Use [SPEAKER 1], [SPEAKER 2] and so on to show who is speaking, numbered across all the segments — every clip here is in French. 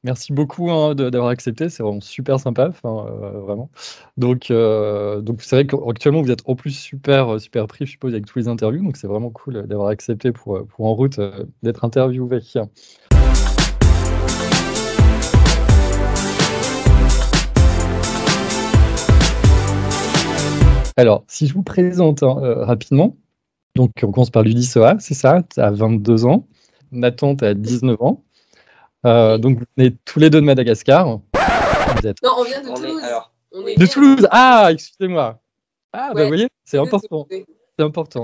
[SPEAKER 1] Merci beaucoup hein, d'avoir accepté, c'est vraiment super sympa, enfin, vraiment. Donc c'est vrai qu'actuellement vous êtes en plus super pris, je suppose, avec tous les interviews, donc c'est vraiment cool d'avoir accepté pour En Route d'être interviewé. Alors, si je vous présente hein, rapidement, donc on commence par Ludisoa, c'est ça, tu as 22 ans, Nathan, tu as 19 ans, donc vous venez tous les deux de Madagascar. Vous êtes...
[SPEAKER 2] Non, on vient de Toulouse.
[SPEAKER 1] De Toulouse. Ah, excusez-moi. Ah, bah vous voyez, c'est important. C'est important.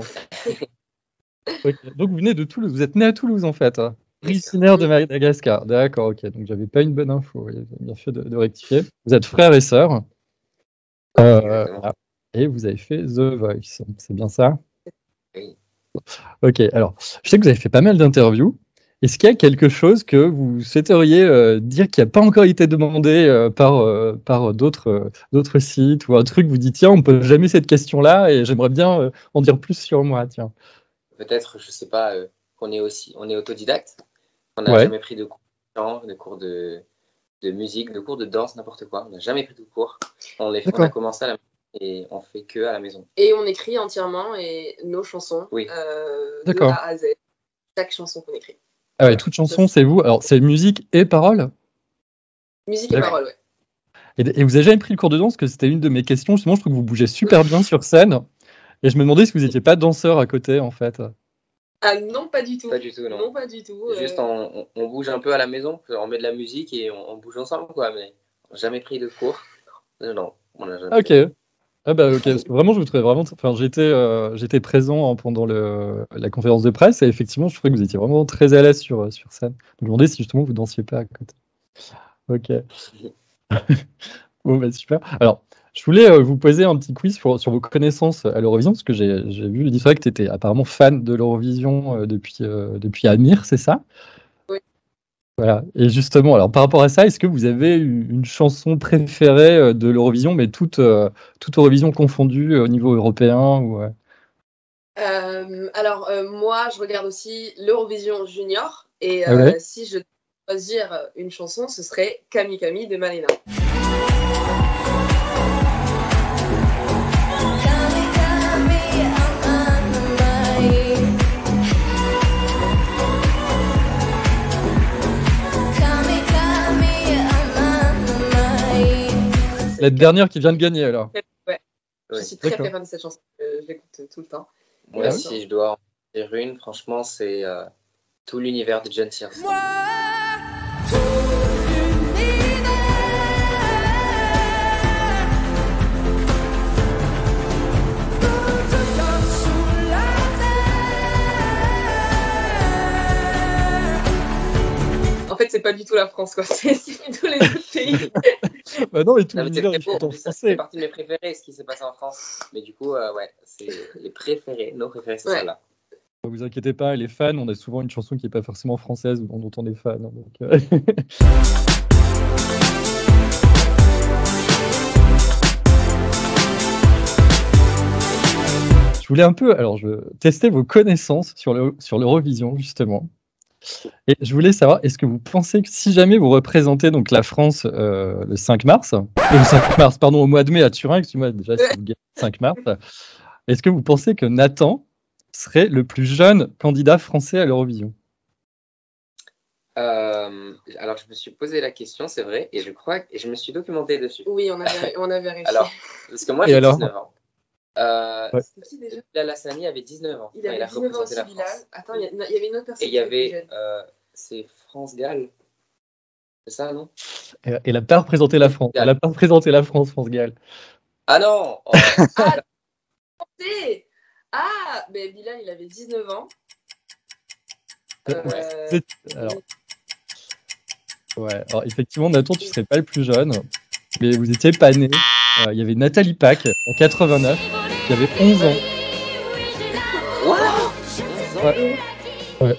[SPEAKER 1] Okay. Donc vous venez de Toulouse, vous êtes né à Toulouse en fait, originaire de Madagascar. D'accord, ok, donc j'avais pas une bonne info, vous avez bien fait de rectifier. Vous êtes frères et sœurs. Et vous avez fait The Voice, c'est bien ça?
[SPEAKER 3] Oui.
[SPEAKER 1] Ok, alors, je sais que vous avez fait pas mal d'interviews. Est-ce qu'il y a quelque chose que vous souhaiteriez dire qui n'a pas encore été demandé par d'autres sites ou un truc, vous dites, tiens, on ne pose jamais cette question-là et j'aimerais bien en dire plus sur moi, tiens.
[SPEAKER 3] Peut-être, je ne sais pas, on est autodidacte, on n'a jamais pris de cours de chant, de cours de musique, de cours de danse, n'importe quoi. On n'a jamais pris de cours. On a commencé à la et on fait que à la maison.
[SPEAKER 2] Et on écrit entièrement nos chansons de A à Z. Chaque chanson qu'on écrit.
[SPEAKER 1] Ah ouais, toute chanson, c'est vous. Alors, c'est musique et paroles?
[SPEAKER 2] Musique et paroles, ouais.
[SPEAKER 1] Et vous avez jamais pris le cours de danse? Parce que c'était une de mes questions. Justement, je trouve que vous bougez super bien sur scène. Et je me demandais si vous n'étiez pas danseur à côté, en fait.
[SPEAKER 2] Ah non, pas du tout.
[SPEAKER 3] Pas du tout, non.
[SPEAKER 2] Non, pas du tout.
[SPEAKER 3] Juste, on bouge un peu à la maison. On met de la musique et on bouge ensemble, quoi. Mais on n'a jamais pris de cours. Non, on n'a jamais
[SPEAKER 1] pris. Ah bah ok, parce que vraiment je vous trouvais vraiment... Enfin, j'étais présent pendant la conférence de presse et effectivement je trouvais que vous étiez vraiment très à l'aise sur scène. Donc, je me demandais si justement vous dansiez pas à côté. Ok. Bon bah super. Alors, je voulais vous poser un petit quiz sur vos connaissances à l'Eurovision, parce que j'ai vu, Lydie, que tu étais apparemment fan de l'Eurovision depuis Amir, c'est ça?
[SPEAKER 2] Oui.
[SPEAKER 1] Voilà. Et justement, alors par rapport à ça, est-ce que vous avez une chanson préférée de l'Eurovision, mais toute Eurovision confondue au niveau européen ou,
[SPEAKER 2] Alors, moi, je regarde aussi l'Eurovision Junior, et si je devais choisir une chanson, ce serait Kami Kami de Malena.
[SPEAKER 1] La dernière qui vient de gagner, alors.
[SPEAKER 2] Ouais. Je suis très fan de cette chanson. Je l'écoute tout le temps.
[SPEAKER 3] Moi, si je dois en dire une, franchement, c'est tout l'univers de John Sears.
[SPEAKER 2] En fait, c'est pas du tout la France, quoi. C'est plutôt les autres pays.
[SPEAKER 1] Bah non, mais tout l'univers, il chante en français.
[SPEAKER 3] C'est partie de mes préférés, ce qui s'est passé en France. Mais du coup, c'est les préférés. Nos préférés, c'est celle-là.
[SPEAKER 1] Ne vous inquiétez pas, les fans, on a souvent une chanson qui n'est pas forcément française ou dont on est fan. Donc, Je voulais un peu, alors je tester vos connaissances sur l'Eurovision, justement. Et je voulais savoir, est-ce que vous pensez que si jamais vous représentez donc la France le 5 mars, pardon, au mois de mai à Turin, excusez-moi, déjà c'est le 5 mars, est-ce que vous pensez que Nathan serait le plus jeune candidat français à l'Eurovision?
[SPEAKER 3] Alors, je me suis posé la question, c'est vrai, et je me suis documenté dessus.
[SPEAKER 2] Oui, on a vérifié.
[SPEAKER 3] Alors, parce que moi, j'ai 19 ans.
[SPEAKER 2] C'était qui déjà?
[SPEAKER 3] Bilal Hassani avait 19 ans.
[SPEAKER 2] Il avait 19 ans aussi, Bilal. Attends, il y avait une autre personne.
[SPEAKER 3] Et il y avait, c'est France Gall. C'est ça, non?
[SPEAKER 1] Elle n'a pas représenté la France. Elle n'a pas représenté la France, France Gall.
[SPEAKER 3] Ah non.
[SPEAKER 2] Mais Bilal, il avait 19 ans.
[SPEAKER 1] Alors effectivement, Nathan, tu ne serais pas le plus jeune, mais vous n'étiez pas né. Il y avait Nathalie Pack en 89, qui avait 11 ans.
[SPEAKER 3] Wow.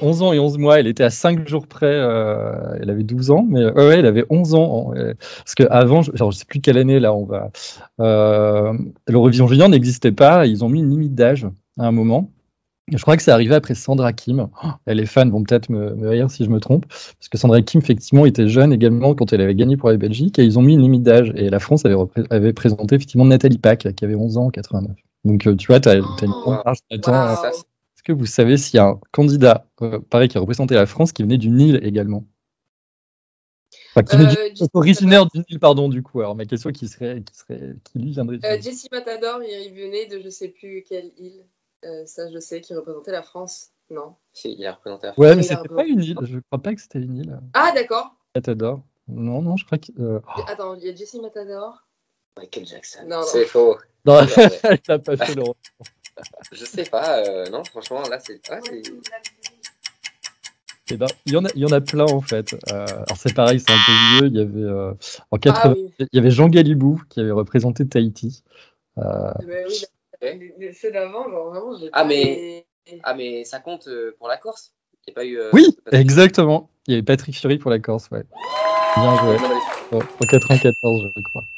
[SPEAKER 1] 11 ans et 11 mois, elle était à 5 jours près, elle avait 12 ans, mais elle avait 11 ans. Parce qu'avant, je ne sais plus quelle année, là, l'Eurovision Junior n'existait pas, ils ont mis une limite d'âge à un moment. Je crois que c'est arrivé après Sandra Kim. Oh, et les fans vont peut-être me rire si je me trompe, parce que Sandra Kim, effectivement, était jeune également quand elle avait gagné pour la Belgique, et ils ont mis une limite d'âge. Et la France avait présenté effectivement Nathalie Pack, qui avait 11 ans en 89. Donc, tu vois, tu as une grande marge d'attente. Est-ce que vous savez s'il y a un candidat, pareil, qui a représenté la France, qui venait du Nil également? Enfin, originaire du Nil, pardon, du coup. Alors, ma question qui lui viendrait du
[SPEAKER 2] Jessie Matador, il venait de je sais plus quelle île. Ça, je sais, qui représentait la France. Non.
[SPEAKER 3] Si, il a représenté la France.
[SPEAKER 1] Ouais, mais c'était pas une île. Je crois pas que c'était une île.
[SPEAKER 2] Ah, d'accord.
[SPEAKER 1] Matador. Non, je crois que.
[SPEAKER 2] Attends, il y a Jessie Matador.
[SPEAKER 3] Michael Jackson.
[SPEAKER 2] Non.
[SPEAKER 3] C'est faux.
[SPEAKER 1] Non, elle n'a pas fait le rôle.
[SPEAKER 3] Je sais pas. Non, franchement, là, c'est.
[SPEAKER 1] Eh ben, il y en a plein en fait. Alors c'est pareil, c'est un peu vieux. Il y avait en 80, il y avait Jean Galibou qui avait représenté Tahiti.
[SPEAKER 2] Oui, ceux d'avant, genre vraiment.
[SPEAKER 3] Mais ça compte pour la Corse. Il n'y a pas eu.
[SPEAKER 1] Oui, exactement. Il y avait Patrick Fiori pour la Corse, ouais. Bien joué. En 94,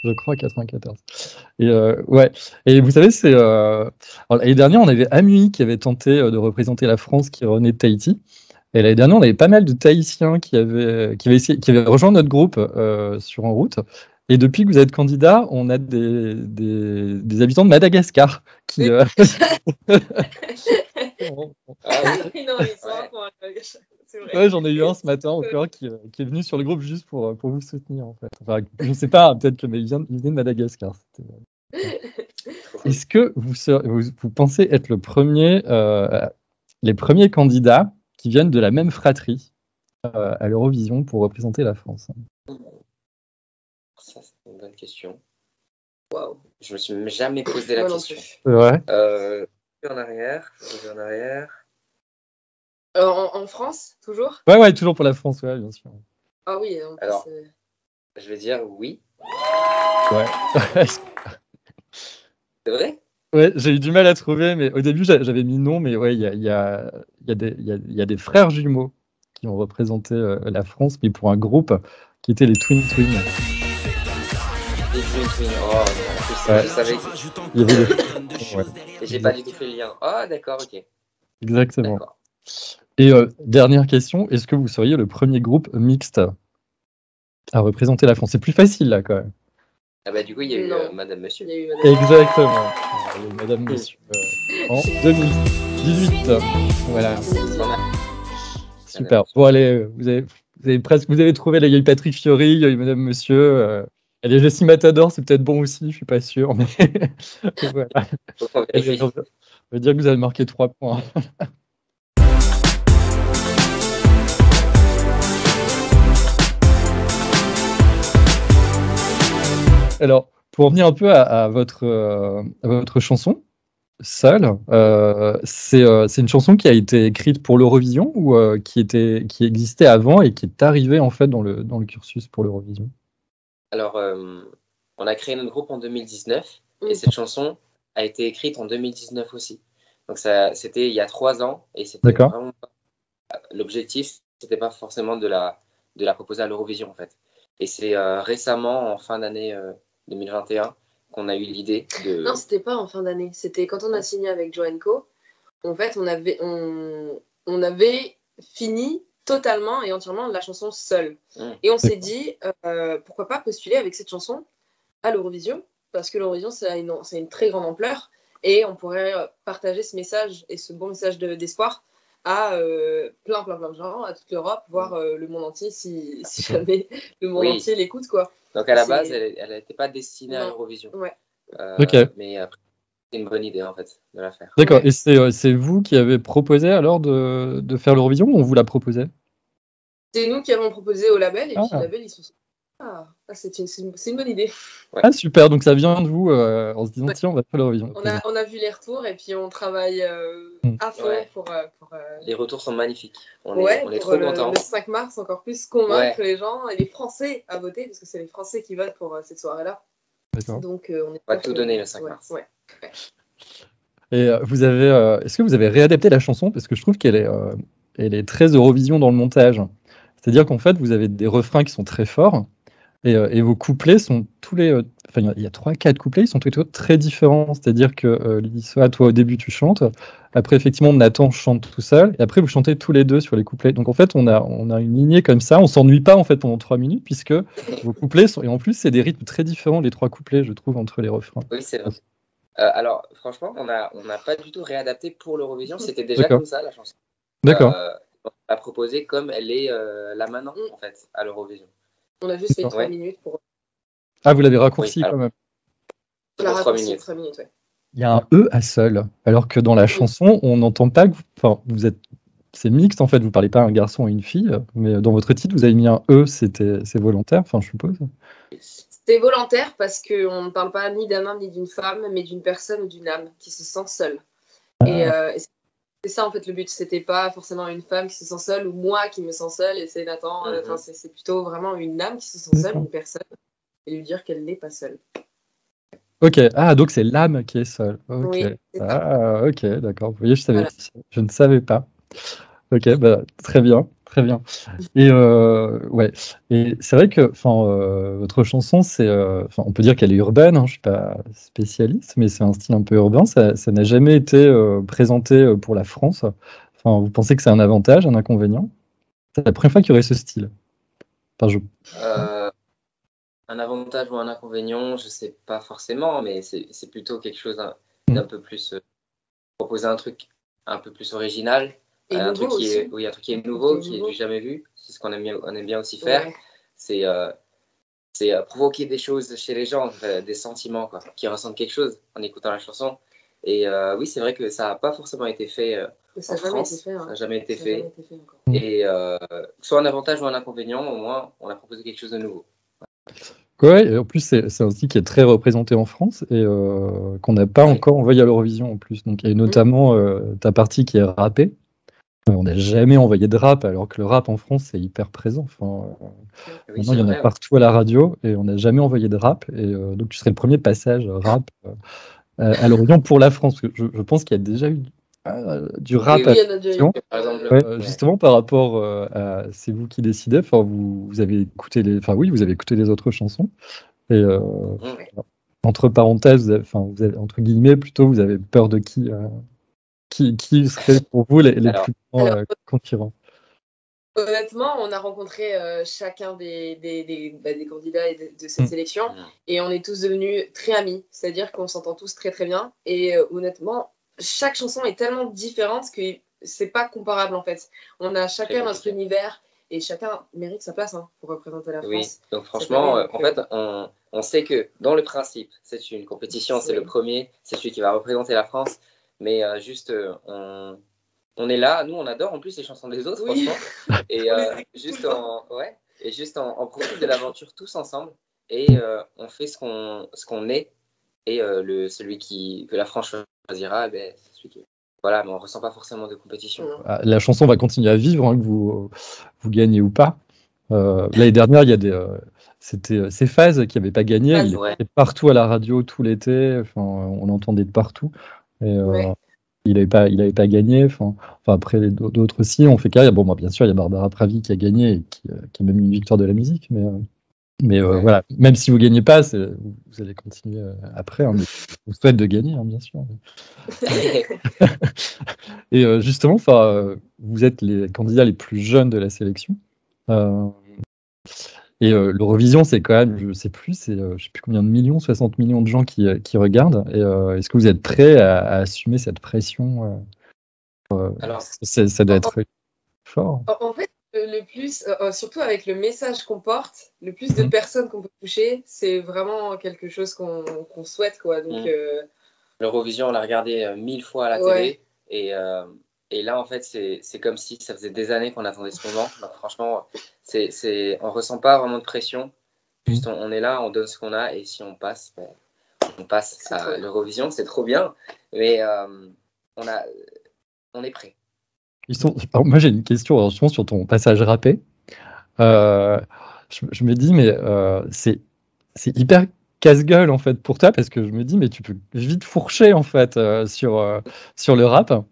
[SPEAKER 1] je crois 94. Et ouais. Et vous savez, c'est l'année dernière, on avait Amui qui avait tenté de représenter la France, qui revenait de Tahiti. Et l'année dernière, on avait pas mal de Tahitiens qui avaient rejoint notre groupe sur En Route. Et depuis que vous êtes candidat, on a des habitants de Madagascar qui.
[SPEAKER 2] Non, ils sont c'est vrai.
[SPEAKER 1] Ouais, j'en ai eu un ce matin encore qui est venu sur le groupe juste pour vous soutenir en fait. Enfin, je sais pas, peut-être que mais il venait de Madagascar. Est-ce que vous pensez être les premiers candidats qui viennent de la même fratrie à l'Eurovision pour représenter la France?
[SPEAKER 3] Ça, c'est une bonne question. Waouh, je me suis jamais posé la question.
[SPEAKER 1] Ouais.
[SPEAKER 3] En arrière.
[SPEAKER 2] En France, toujours?
[SPEAKER 1] Ouais, toujours pour la France, ouais, bien sûr.
[SPEAKER 2] Ah oui.
[SPEAKER 3] Alors, je vais dire oui.
[SPEAKER 1] Ouais.
[SPEAKER 3] C'est vrai?
[SPEAKER 1] Ouais, j'ai eu du mal à trouver, mais au début j'avais mis non, mais ouais, il y a des frères jumeaux qui ont représenté la France, mais pour un groupe qui était les Twin Twins.
[SPEAKER 3] Les Twin Twins, oh, je savais que...
[SPEAKER 1] Il y avait
[SPEAKER 3] Et j'ai pas du tout fait le lien. Ah, d'accord, ok.
[SPEAKER 1] Exactement.
[SPEAKER 3] D'accord.
[SPEAKER 1] Et dernière question, est-ce que vous seriez le premier groupe mixte à représenter la France? C'est plus facile là quand même.
[SPEAKER 3] Ah bah du coup il y a eu Madame Monsieur.
[SPEAKER 1] Exactement. Il y a eu Madame Monsieur en 2018. Voilà. Super. Bon allez, vous avez trouvé. Là, il y a eu Patrick Fiori, il y a eu Madame Monsieur. Il y a Jessie Matador, c'est peut-être bon aussi, je suis pas sûr. Mais voilà. Je veux dire que vous avez marqué 3 points. Alors, pour revenir un peu à votre chanson, Seul, c'est une chanson qui a été écrite pour l'Eurovision ou qui existait avant et qui est arrivée en fait dans le cursus pour l'Eurovision?
[SPEAKER 3] Alors, on a créé notre groupe en 2019 et cette chanson a été écrite en 2019 aussi. Donc, c'était il y a 3 ans et c'était vraiment l'objectif, c'était pas forcément de la proposer à l'Eurovision en fait. Et c'est récemment, en fin d'année 2021, qu'on a eu l'idée de...
[SPEAKER 2] Non, c'était pas en fin d'année. C'était quand on a signé avec Joe & Co. En fait, on avait fini totalement et entièrement la chanson Seul. Et on s'est dit, pourquoi pas postuler avec cette chanson à l'Eurovision, parce que l'Eurovision, c'est une très grande ampleur et on pourrait partager ce message et ce bon message d'espoir à plein de gens, à toute l'Europe, voire le monde entier, si jamais le monde entier l'écoute, quoi.
[SPEAKER 3] Donc à la base, elle n'était pas destinée à l'Eurovision.
[SPEAKER 2] Ouais.
[SPEAKER 3] Mais après, c'est une bonne idée en fait de la faire.
[SPEAKER 1] D'accord. Et c'est vous qui avez proposé alors de faire l'Eurovision ou on vous l'a proposé?
[SPEAKER 2] C'est nous qui avons proposé au label et puis le label ils se sont c'est une bonne idée.
[SPEAKER 3] Ouais.
[SPEAKER 1] Ah super, donc ça vient de vous en se disant tiens on va faire l'Eurovision.
[SPEAKER 2] On a vu les retours et puis on travaille à fond pour
[SPEAKER 3] les retours sont magnifiques. On est trop contents.
[SPEAKER 2] Le 5 mars encore plus convaincre les gens et les Français à voter parce que c'est les Français qui votent pour cette soirée-là.
[SPEAKER 1] D'accord.
[SPEAKER 2] Donc
[SPEAKER 3] on va tout donner le 5 mars.
[SPEAKER 2] Ouais.
[SPEAKER 1] Et est-ce que vous avez réadapté la chanson parce que je trouve qu'elle est très Eurovision dans le montage. C'est-à-dire qu'en fait vous avez des refrains qui sont très forts. Et vos couplets sont tous les. Enfin, il y a 3-4 couplets, ils sont tous très différents. C'est-à-dire que Lisa, toi au début tu chantes, après effectivement Nathan chante tout seul, et après vous chantez tous les deux sur les couplets. Donc en fait on a une lignée comme ça, on s'ennuie pas en fait pendant 3 minutes, puisque vos couplets sont. Et en plus c'est des rythmes très différents, les 3 couplets, je trouve, entre les refrains.
[SPEAKER 3] Oui, c'est vrai. Alors franchement, on n'a pas du tout réadapté pour l'Eurovision, c'était déjà comme ça la chanson.
[SPEAKER 1] D'accord.
[SPEAKER 3] On l'a proposée comme elle est là maintenant en fait à l'Eurovision.
[SPEAKER 2] On a juste fait 3 minutes pour.
[SPEAKER 1] Ah, vous l'avez raccourci quand même.
[SPEAKER 2] On l'a raccourci 3 minutes, ouais.
[SPEAKER 1] Il y a un E à seul, alors que dans la chanson, on n'entend pas que vous êtes. C'est mixte en fait, vous parlez pas à un garçon et une fille, mais dans votre titre, vous avez mis un E, c'est volontaire, enfin, je suppose.
[SPEAKER 2] C'est volontaire parce qu'on ne parle pas ni d'un homme ni d'une femme, mais d'une personne ou d'une âme qui se sent seule. Et c'est ça en fait le but, c'était pas forcément une femme qui se sent seule ou moi qui me sens seule et c'est Nathan, c'est plutôt vraiment une âme qui se sent seule, une personne, et lui dire qu'elle n'est pas seule.
[SPEAKER 1] Ok, donc c'est l'âme qui est seule. Okay.
[SPEAKER 2] Oui, c'est
[SPEAKER 1] ça. Ok, d'accord. Vous voyez, je ne savais pas. Ok, bah, très bien. Et ouais, et c'est vrai que, votre chanson, on peut dire qu'elle est urbaine. Hein, je suis pas spécialiste, mais c'est un style un peu urbain. Ça n'a jamais été présenté pour la France. Enfin, vous pensez que c'est un avantage, un inconvénient? C'est la première fois qu'il y aurait ce style.
[SPEAKER 3] Un avantage ou un inconvénient, je sais pas forcément, mais c'est plutôt quelque chose d'un peu plus proposer un truc un peu plus original.
[SPEAKER 2] Et
[SPEAKER 3] un truc qui est nouveau, qui est du jamais vu. C'est ce qu'on aime bien aussi faire. Ouais. C'est provoquer des choses chez les gens, des sentiments, quoi, qui ressentent quelque chose en écoutant la chanson. Et oui, c'est vrai que ça n'a pas forcément été fait en France. Ça n'a jamais été fait. Et soit un avantage ou un inconvénient, au moins, on a proposé quelque chose de nouveau.
[SPEAKER 1] Ouais, et en plus, c'est un style qui est très représenté en France et qu'on n'a pas encore envoyé à l'Eurovision en plus. Donc, et notamment ta partie qui est rappée. On n'a jamais envoyé de rap, alors que le rap en France, c'est hyper présent. Maintenant, il y en a partout à la radio et on n'a jamais envoyé de rap. Et donc, tu serais le premier passage rap à l'Eurovision pour la France. Parce que je pense qu'il y a déjà eu du rap à l'Eurovision. Justement, par rapport à c'est vous qui décidez. Vous avez écouté vous avez écouté les autres chansons. Et entre parenthèses, vous avez, entre guillemets, plutôt, vous avez peur de qui qui seraient pour vous les plus grands concurrents?
[SPEAKER 2] Honnêtement, on a rencontré chacun des candidats de cette sélection et on est tous devenus très amis. C'est-à-dire qu'on s'entend tous très très bien. Et honnêtement, chaque chanson est tellement différente que c'est pas comparable en fait. On a chacun notre univers et chacun mérite sa place pour représenter la France.
[SPEAKER 3] Oui, donc franchement, en fait, on sait que dans le principe, c'est une compétition, c'est le premier, c'est celui qui va représenter la France. Mais juste, on est là, nous on adore en plus les chansons des autres, franchement. Et juste on profite de l'aventure tous ensemble et on fait ce qu'on est. Et celui que la France choisira, c'est celui qui. Voilà, mais on ne ressent pas forcément de compétition.
[SPEAKER 1] La chanson va continuer à vivre, que vous gagnez ou pas. L'année dernière, il y a c'était Cephas qui n'avait pas gagné. Il était partout à la radio tout l'été. On l'entendait de partout. Et, il n'avait pas gagné. Après, d'autres aussi ont fait carrière. Bon, moi, bien sûr, il y a Barbara Pravi qui a gagné et qui a même une victoire de la musique. Mais voilà, même si vous ne gagnez pas, vous allez continuer après. Mais je vous souhaite de gagner, bien sûr. Et justement, vous êtes les candidats les plus jeunes de la sélection. Et l'Eurovision, c'est quand même, je sais plus combien de millions, 60 millions de gens qui regardent. Et est-ce que vous êtes prêts à assumer cette pression? Alors, ça doit être fort.
[SPEAKER 2] En fait, le plus, surtout avec le message qu'on porte, le plus de personnes qu'on peut toucher, c'est vraiment quelque chose qu'on souhaite, quoi. Donc,
[SPEAKER 3] l'Eurovision, on l'a regardé 1000 fois à la télé. Et là, en fait, c'est comme si ça faisait des années qu'on attendait ce moment. Donc, franchement, on ressent pas vraiment de pression. Juste, on est là, on donne ce qu'on a. Et si on passe, on passe à l'Eurovision. C'est trop bien. Mais on est prêt.
[SPEAKER 1] Alors, moi, j'ai une question justement sur ton passage rappé. Je me dis, mais c'est hyper casse-gueule, en fait, pour toi. Parce que je me dis, mais tu peux vite fourcher, en fait, sur le rap.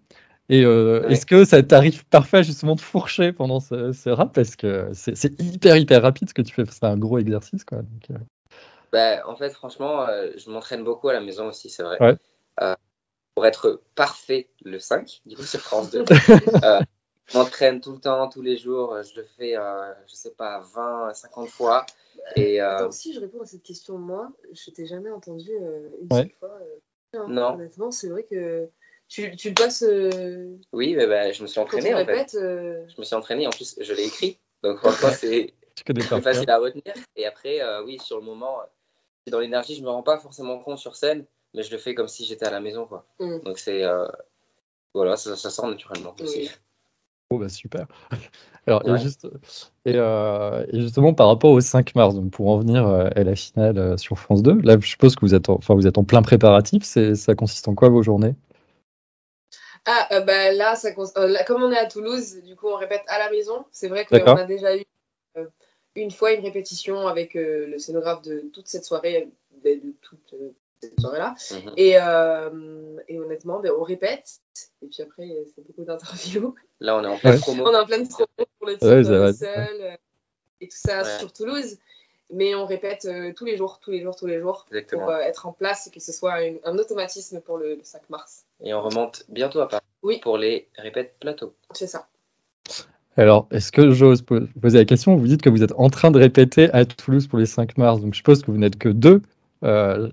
[SPEAKER 1] Et
[SPEAKER 3] Ouais.
[SPEAKER 1] est-ce que ça t'arrive parfois justement de fourcher pendant ce rap? Parce que c'est hyper rapide ce que tu fais. C'est un gros exercice, quoi. Donc,
[SPEAKER 3] En fait, franchement, je m'entraîne beaucoup à la maison aussi, c'est vrai.
[SPEAKER 1] ouais.
[SPEAKER 3] Pour être parfait le 5, du coup, sur France 2. Je m'entraîne tout le temps, tous les jours. Je le fais, je sais pas, 20, 50 fois. Et,
[SPEAKER 2] Attends, si je réponds à cette question, moi, je t'ai jamais entendu une
[SPEAKER 1] Ouais.
[SPEAKER 2] seule fois.
[SPEAKER 3] Non.
[SPEAKER 2] Honnêtement, c'est vrai que tu le passes
[SPEAKER 3] Oui, mais je me suis
[SPEAKER 2] quand
[SPEAKER 3] entraîné,
[SPEAKER 2] on
[SPEAKER 3] en fait.
[SPEAKER 2] répète.
[SPEAKER 3] Je me suis entraîné. En plus, je l'ai écrit. Donc, franchement, c'est
[SPEAKER 1] Tu connais
[SPEAKER 3] plus
[SPEAKER 1] par cœur.
[SPEAKER 3] facile à retenir. Et après, oui, sur le moment, dans l'énergie, je me rends pas forcément compte sur scène, mais je le fais comme si j'étais à la maison, quoi. Donc, c'est... voilà, ça sort naturellement aussi.
[SPEAKER 2] Oui.
[SPEAKER 1] Oh, bah super. Alors,
[SPEAKER 3] Ouais.
[SPEAKER 1] et justement, par rapport au 5 mars, donc pour en venir à la finale sur France 2, là, je suppose que vous êtes en plein préparatif. Ça consiste en quoi vos journées?
[SPEAKER 2] Là, comme on est à Toulouse, du coup, on répète à la maison. C'est vrai qu'on
[SPEAKER 1] D'accord.
[SPEAKER 2] a déjà eu une fois une répétition avec le scénographe de toute cette soirée, de toute cette soirée-là. Et honnêtement, on répète. Et puis après, c'est beaucoup d'interviews.
[SPEAKER 3] Là, on est en pleine promo.
[SPEAKER 2] On est en pleine promo pour le titre
[SPEAKER 1] Ouais, ça va.
[SPEAKER 2] seul et tout ça sur Toulouse. Mais on répète tous les jours
[SPEAKER 3] Exactement.
[SPEAKER 2] pour être en place et que ce soit un automatisme pour le 5 mars.
[SPEAKER 3] Et on remonte bientôt à Paris pour les répètes plateau.
[SPEAKER 2] C'est ça.
[SPEAKER 1] Alors, est-ce que j'ose poser la question? Vous dites que vous êtes en train de répéter à Toulouse pour les 5 mars, donc je suppose que vous n'êtes que deux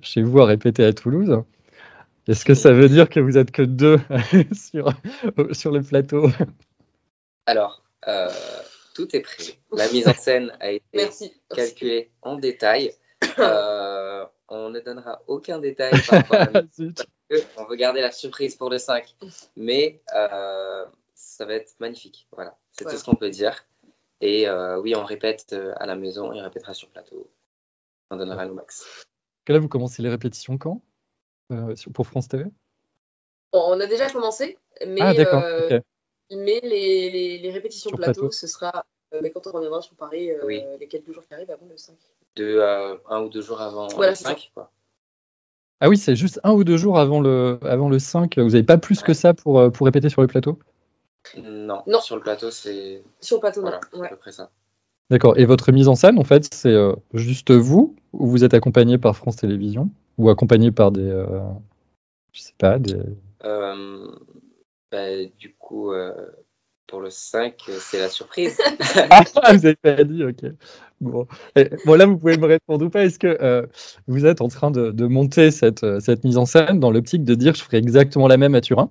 [SPEAKER 1] chez vous à répéter à Toulouse. Est-ce que ça veut dire que vous êtes que deux sur le plateau?
[SPEAKER 3] Alors, tout est prêt. La mise en scène a été calculée en détail. On ne donnera aucun détail par rapport à la mise en scène. On veut garder la surprise pour le 5. Mais ça va être magnifique. Voilà, c'est tout ce qu'on peut dire. Et oui, on répète à la maison et on répétera sur plateau. On donnera le max.
[SPEAKER 1] Là, vous commencez les répétitions quand pour France TV?
[SPEAKER 2] On a déjà commencé, mais, mais les répétitions sur plateau, ce sera quand on reviendra sur Paris les quelques jours qui arrivent avant le 5.
[SPEAKER 3] 1 ou 2 jours avant le 5, quoi.
[SPEAKER 1] Ah oui, c'est juste 1 ou 2 jours avant le 5. Vous n'avez pas plus que ça pour répéter sur le plateau?
[SPEAKER 3] Non, sur le plateau, c'est...
[SPEAKER 2] Sur le plateau,
[SPEAKER 3] voilà,
[SPEAKER 2] non.
[SPEAKER 3] c'est à peu près ça.
[SPEAKER 1] D'accord. Et votre mise en scène, en fait, c'est juste vous, ou vous êtes accompagné par France Télévisions, ou accompagné par des... je sais pas, des...
[SPEAKER 3] Du coup, pour le 5, c'est la surprise.
[SPEAKER 1] Vous n'avez pas dit, ok. Bon. Là, vous pouvez me répondre ou pas. Est-ce que vous êtes en train de monter cette mise en scène dans l'optique de dire je ferai exactement la même à Turin?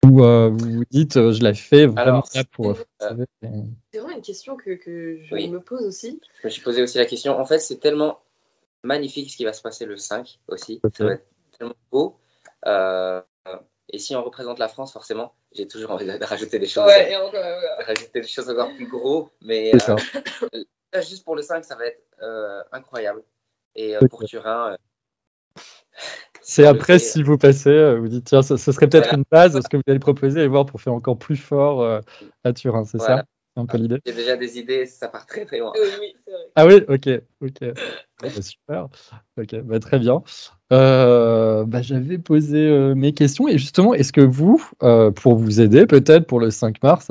[SPEAKER 1] Ou vous vous dites je la fais vraiment là pour...
[SPEAKER 2] C'est vraiment une question que je me pose aussi.
[SPEAKER 3] Je me suis posé aussi la question. En fait, c'est tellement magnifique ce qui va se passer le 5 aussi. Ça va être tellement beau. Et si on représente la France, forcément, j'ai toujours envie de rajouter des choses. Rajouter des choses encore plus gros. Mais juste pour le 5, ça va être incroyable. Et pour Turin...
[SPEAKER 1] c'est après, si vous passez, vous dites, tiens, ce serait peut-être une base, ce que vous allez proposer, et voir pour faire encore plus fort à Turin, c'est ça? C'est un peu l'idée?
[SPEAKER 3] J'ai déjà des idées, ça part très très loin.
[SPEAKER 2] Oui, c'est vrai.
[SPEAKER 1] Ah oui, ok. Super. Ok, très bien. J'avais posé mes questions, et justement, est-ce que vous, pour vous aider, peut-être pour le 5 mars,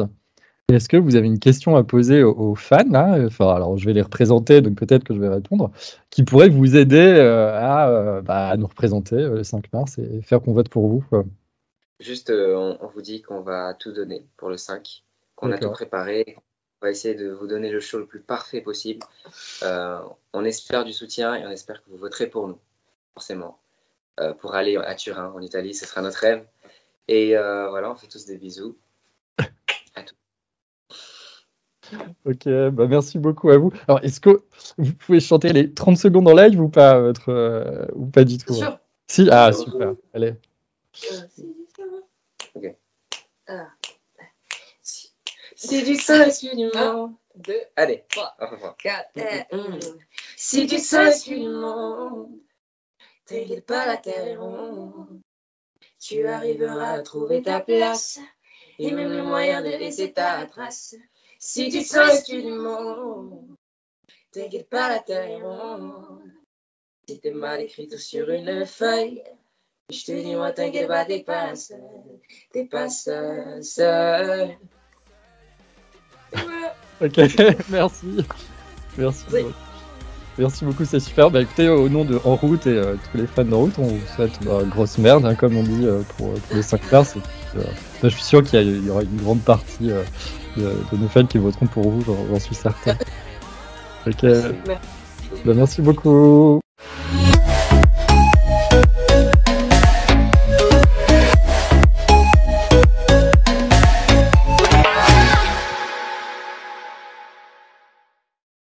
[SPEAKER 1] est-ce que vous avez une question à poser aux fans là? Enfin, alors je vais les représenter, donc peut-être que je vais répondre, qui pourrait vous aider à nous représenter le 5 mars et faire qu'on vote pour vous, quoi.
[SPEAKER 3] Juste, on vous dit qu'on va tout donner pour le 5, qu'on a tout préparé. On va essayer de vous donner le show le plus parfait possible. On espère du soutien et on espère que vous voterez pour nous, forcément. Pour aller à Turin, en Italie, ce sera notre rêve. Et voilà, on fait tous des bisous. À tous.
[SPEAKER 1] Ok, merci beaucoup à vous. Alors, est-ce que vous pouvez chanter les 30 secondes en live ou pas, ou pas du tout?
[SPEAKER 2] Sûr.
[SPEAKER 1] Si, super. Allez.
[SPEAKER 3] Ok.
[SPEAKER 2] Si tu sens excuse-moi. 2,
[SPEAKER 3] allez,
[SPEAKER 2] 3, 4, 1. Si tu sens excuse-moi, t'inquiète pas, la terre est ronde. Tu arriveras à trouver ta place et même le moyen de laisser ta trace. Si tu sens excuse-moi, t'inquiète pas, la terre est ronde. Si t'es mal écrit tout sur une feuille, Je te dis, moi, t'inquiète pas, t'es pas seul.
[SPEAKER 1] Ok, merci. Merci beaucoup, c'est super. Bah écoutez, au nom de En Route et tous les fans d'En Route, on vous souhaite grosse merde, hein, comme on dit pour les 5 mars. Je suis sûr qu'il y aura une grande partie de nos fans qui voteront pour vous, j'en suis certain. Ok, bah, merci beaucoup.